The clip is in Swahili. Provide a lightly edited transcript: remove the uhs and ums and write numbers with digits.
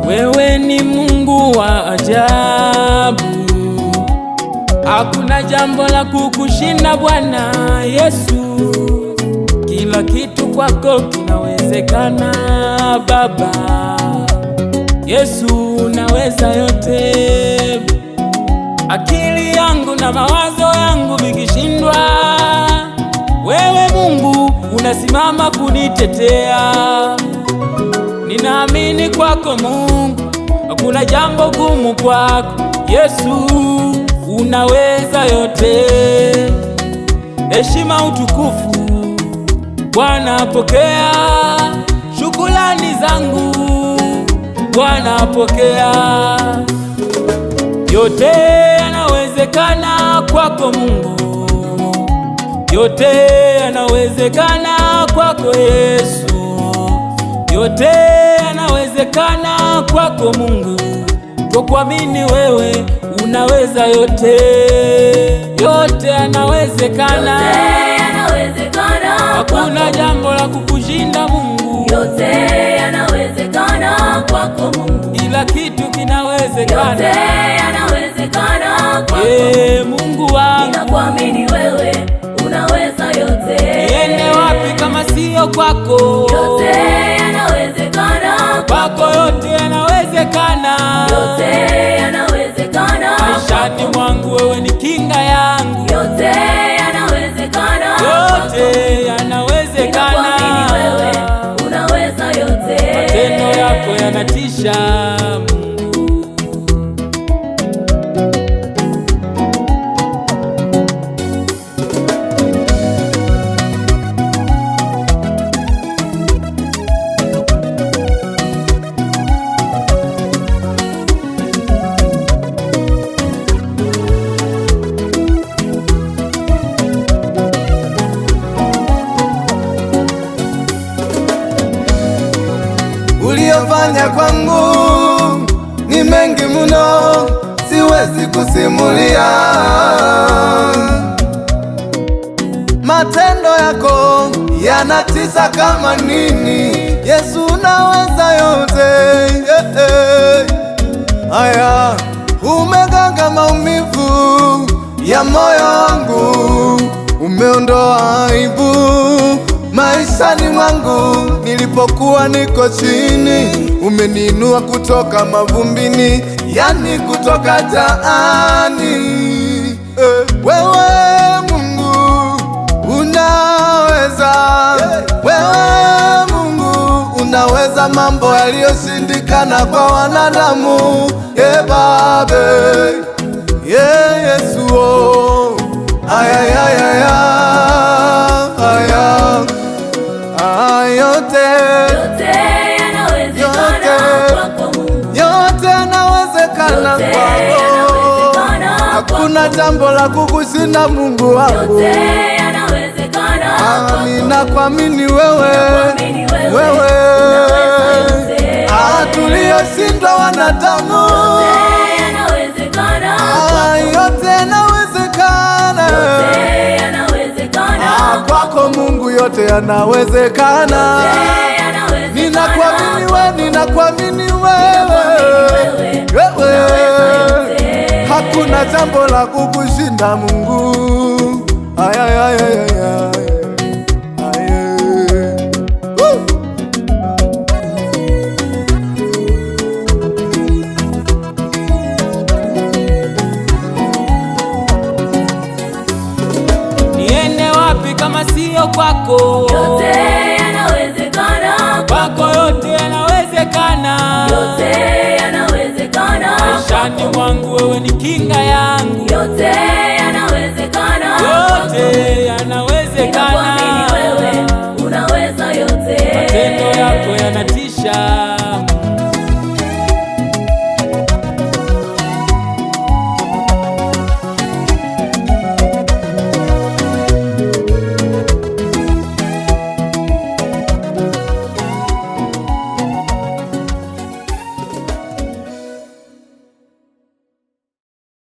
Wewe ni Mungu wa ajabu, hakuna jambo la kukushinda Bwana Yesu. Kila kitu kwako kinawezekana Baba Yesu, unaweza yote. Akili yangu na mawazo yangu vikishindwa, wewe Mungu unasimama kunitetea. Ninaamini kwako Mungu, hakuna jambo gumu kwako Yesu, unaweza yote. Heshima utukufu Bwana pokea, shukrani zangu Bwana pokea. Yote yanawezekana kwako Mungu, yote yanawezekana kwako Yesu, yote yanawezekana kwako Mungu. Kwa kuamini wewe unaweza yote, yote yanawezekana, hakuna jambo la kukushinda Mungu. Yote yanawezekana kwako Mungu, kila kitu kinawezekana. Yote yanawezekana kwako Mungu wangu, ninakuamini wewe unaweza yote. Niende wapi kama sio kwako? Yote yanawezekana kwako, yote yanawezekana, yote yanawezekana maishani mwangu, wewe ni kinga yangu. Yote yanawezekana, yote yanawezekana, ninakuamini wewe unaweza yote. Matendo yako yanatisha Mungu. Uliyofanya kwangu ni mengi mno, siwezi kusimulia. Matendo yako yanatisha kama nini. Yesu unaweza yote, Aya, umeganga maumivu ya moyo wangu, umeondoa aibu maishani mwangu. Nilipokuwa niko chini, umeniinua kutoka mavumbini, yani kutoka jaani. Wewe Mungu unaweza, wewe Mungu unaweza mambo yaliyoshindikana kwa wanadamu. Babe, Yesu, oh, yote yanawezekana kwako, hakuna jambo la kukushinda Mungu wangu. Ninakuamini wewe, wewe tuliyoshindwa wanadamu. Yote yanawezekana kwako Mungu, yote yanawezekana. Ninakuamini wewe, ninakuamini wewe, hakuna jambo la kukushinda Mungu. Niende wapi kama sio kwako? Yote yanawezekana kwako, yote yanawezekana, yote yanawezekana maishani mwangu, wewe ni kinga yangu. Yote yanawezekana